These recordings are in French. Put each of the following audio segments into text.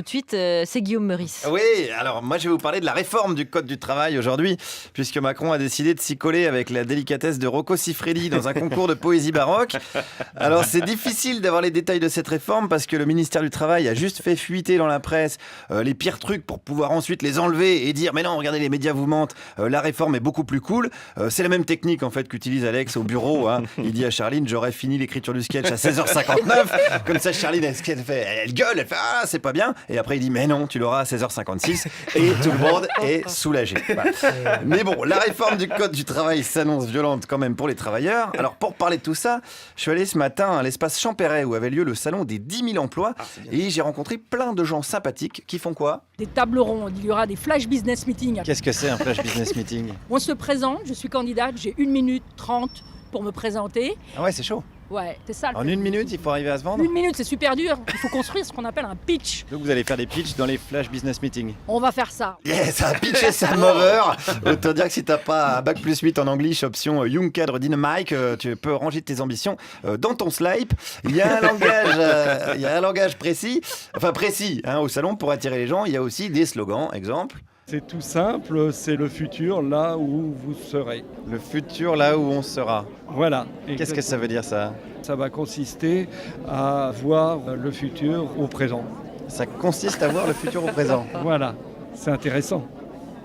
Tout de suite, c'est Guillaume Meurice. Oui, alors moi je vais vous parler de la réforme du Code du travail aujourd'hui, puisque Macron a décidé de s'y coller avec la délicatesse de Rocco Siffredi dans un concours de poésie baroque. Alors c'est difficile d'avoir les détails de cette réforme parce que le ministère du Travail a juste fait fuiter dans la presse les pires trucs pour pouvoir ensuite les enlever et dire mais non, regardez, les médias vous mentent, la réforme est beaucoup plus cool. C'est la même technique en fait qu'utilise Alex au bureau. Hein. Il dit à Charline, j'aurais fini l'écriture du sketch à 16h59. Comme ça Charline, ce qu'elle fait, elle gueule, elle fait ah c'est pas bien. Et après il dit mais non, tu l'auras à 16h56 et tout le monde est soulagé. Voilà. Mais bon, la réforme du Code du travail s'annonce violente quand même pour les travailleurs. Alors pour parler de tout ça, je suis allé ce matin à l'espace Champéret où avait lieu le salon des 10 000 emplois et j'ai rencontré plein de gens sympathiques qui font quoi? Des tables rondes, il y aura des flash business meetings. Qu'est-ce que c'est un flash business meeting? On se présente, je suis candidate, j'ai 1 minute 30 pour me présenter. Ah ouais, c'est chaud. Ouais, c'est ça. En 1 minute, il faut arriver à se vendre? 1 minute, c'est super dur. Il faut construire ce qu'on appelle un pitch. Donc vous allez faire des pitchs dans les flash business meetings? On va faire ça. Yes, un pitch et Sam Over. Autant dire que si t'as pas un bac +8 en English, option Young Cadre Dynamite, tu peux ranger tes ambitions dans ton slip. Il y a un langage précis, hein, au salon pour attirer les gens. Il y a aussi des slogans, exemple. C'est tout simple, c'est le futur là où vous serez. Le futur là où on sera. Voilà. Qu'est-ce que ça veut dire ça? Ça va consister à voir le futur au présent. Ça consiste à voir le futur au présent. Voilà, c'est intéressant.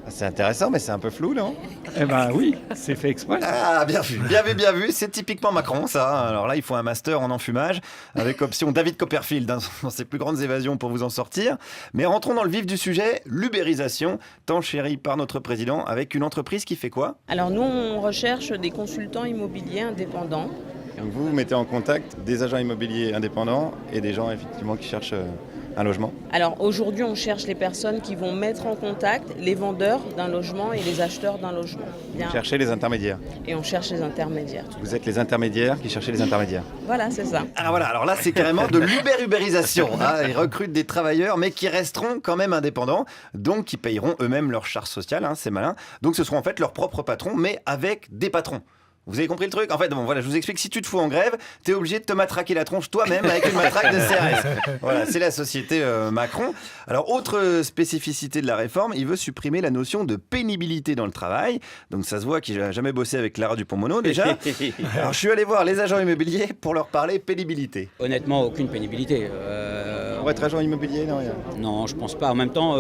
C'est intéressant, mais c'est un peu flou, non? Eh ben oui, c'est fait exprès. Ah, bien vu, bien vu. C'est typiquement Macron, ça. Alors là, il faut un master en enfumage, avec option David Copperfield dans ses plus grandes évasions pour vous en sortir. Mais rentrons dans le vif du sujet, l'ubérisation, tant chérie par notre président, avec une entreprise qui fait quoi? Alors nous, on recherche des consultants immobiliers indépendants. Donc vous mettez en contact des agents immobiliers indépendants et des gens effectivement qui cherchent un logement? Alors aujourd'hui, on cherche les personnes qui vont mettre en contact les vendeurs d'un logement et les acheteurs d'un logement. Vous cherchez les intermédiaires? Et on cherche les intermédiaires. Vous êtes les intermédiaires qui cherchez les intermédiaires? Voilà, c'est ça. Alors là, c'est carrément de l'ubérisation. Hein. Ils recrutent des travailleurs, mais qui resteront quand même indépendants, donc qui payeront eux-mêmes leur charge sociale, hein, c'est malin. Donc ce seront en fait leurs propres patrons, mais avec des patrons. Vous avez compris le truc? En fait, bon, voilà, je vous explique, si tu te fous en grève, t'es obligé de te matraquer la tronche toi-même avec une matraque de CRS. Voilà, c'est la société Macron. Alors, autre spécificité de la réforme, il veut supprimer la notion de pénibilité dans le travail. Donc, ça se voit qu'il n'a jamais bossé avec Clara Dupont-Moreau, déjà. Alors, je suis allé voir les agents immobiliers pour leur parler pénibilité. Honnêtement, aucune pénibilité. Pour être agent immobilier, non, rien. Non, je pense pas. En même temps,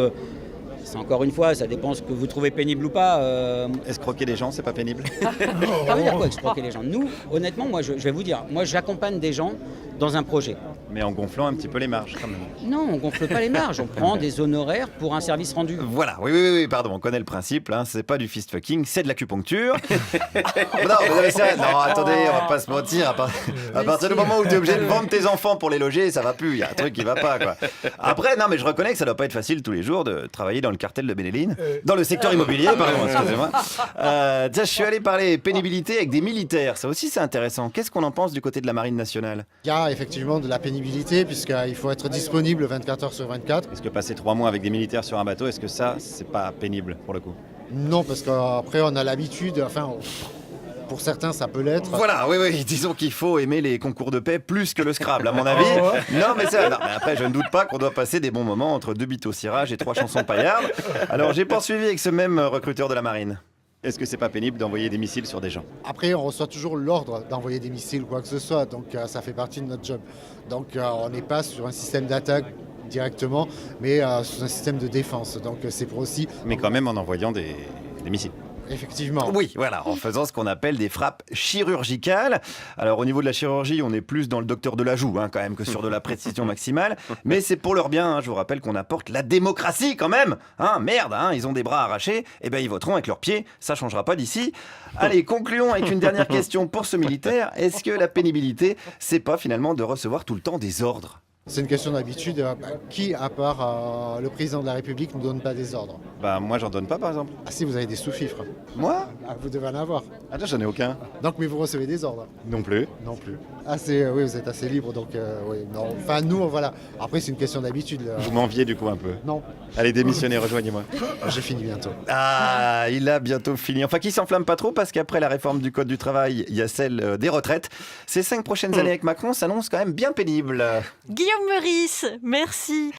c'est encore une fois, ça dépend ce que vous trouvez pénible ou pas. Escroquer les gens, c'est pas pénible? Ça veut dire quoi, escroquer les gens? Nous, honnêtement, moi, je vais vous dire, moi, j'accompagne des gens dans un projet. Mais en gonflant un petit peu les marges, quand même. Non, on gonfle pas les marges, on prend des honoraires pour un service rendu. Voilà, oui, pardon, on connaît le principe, hein, c'est pas du fist fucking, c'est de l'acupuncture. Non, attendez, on va pas se mentir, à partir du moment où tu es obligé de vendre tes enfants pour les loger, ça va plus, il y a un truc qui va pas, quoi. Après, non, mais je reconnais que ça doit pas être facile tous les jours de travailler dans le cartel de Bénéline, dans le secteur immobilier, pardon, excusez-moi. Tiens, je suis allé parler pénibilité avec des militaires, ça aussi c'est intéressant. Qu'est-ce qu'on en pense du côté de la Marine nationale? Il y a effectivement de la pénibilité puisqu'il faut être disponible 24 heures sur 24. Est-ce que passer 3 mois avec des militaires sur un bateau, est-ce que ça, c'est pas pénible pour le coup? Non, parce qu'après on a l'habitude, pour certains ça peut l'être. Voilà, oui, disons qu'il faut aimer les concours de paix plus que le Scrabble, à mon avis. Non, mais après, je ne doute pas qu'on doit passer des bons moments entre 2 bites au cirage et 3 chansons paillardes. Alors, j'ai poursuivi avec ce même recruteur de la marine. Est-ce que c'est pas pénible d'envoyer des missiles sur des gens? Après, on reçoit toujours l'ordre d'envoyer des missiles ou quoi que ce soit, donc ça fait partie de notre job. Donc on n'est pas sur un système d'attaque directement, mais sur un système de défense. Donc c'est pour aussi... Mais quand même en envoyant des missiles. Effectivement. Oui, voilà, en faisant ce qu'on appelle des frappes chirurgicales. Alors au niveau de la chirurgie, on est plus dans le docteur de la joue, hein, quand même, que sur de la précision maximale. Mais c'est pour leur bien, hein, je vous rappelle qu'on apporte la démocratie quand même. Hein, merde, hein, ils ont des bras arrachés, et ben ils voteront avec leurs pieds, ça changera pas d'ici. Allez, concluons avec une dernière question pour ce militaire. Est-ce que la pénibilité, c'est pas finalement de recevoir tout le temps des ordres? C'est une question d'habitude. Qui, à part le président de la République, ne donne pas des ordres? Bah moi j'en donne pas par exemple. Ah si, vous avez des sous-fifres. Moi? Vous devez en avoir. Ah j'en ai aucun. Donc mais vous recevez des ordres? Non plus. Non plus. Ah oui, vous êtes assez libre, donc oui, non. Enfin nous, voilà. Après c'est une question d'habitude. Vous m'enviez du coup un peu. Non. Allez, démissionnez, rejoignez-moi. J'ai fini bientôt. Ah, il a bientôt fini. Enfin, qui s'enflamme pas trop parce qu'après la réforme du Code du travail, il y a celle des retraites. Ces 5 prochaines années avec Macron s'annoncent quand même bien pénibles. Guillaume Meurice, merci.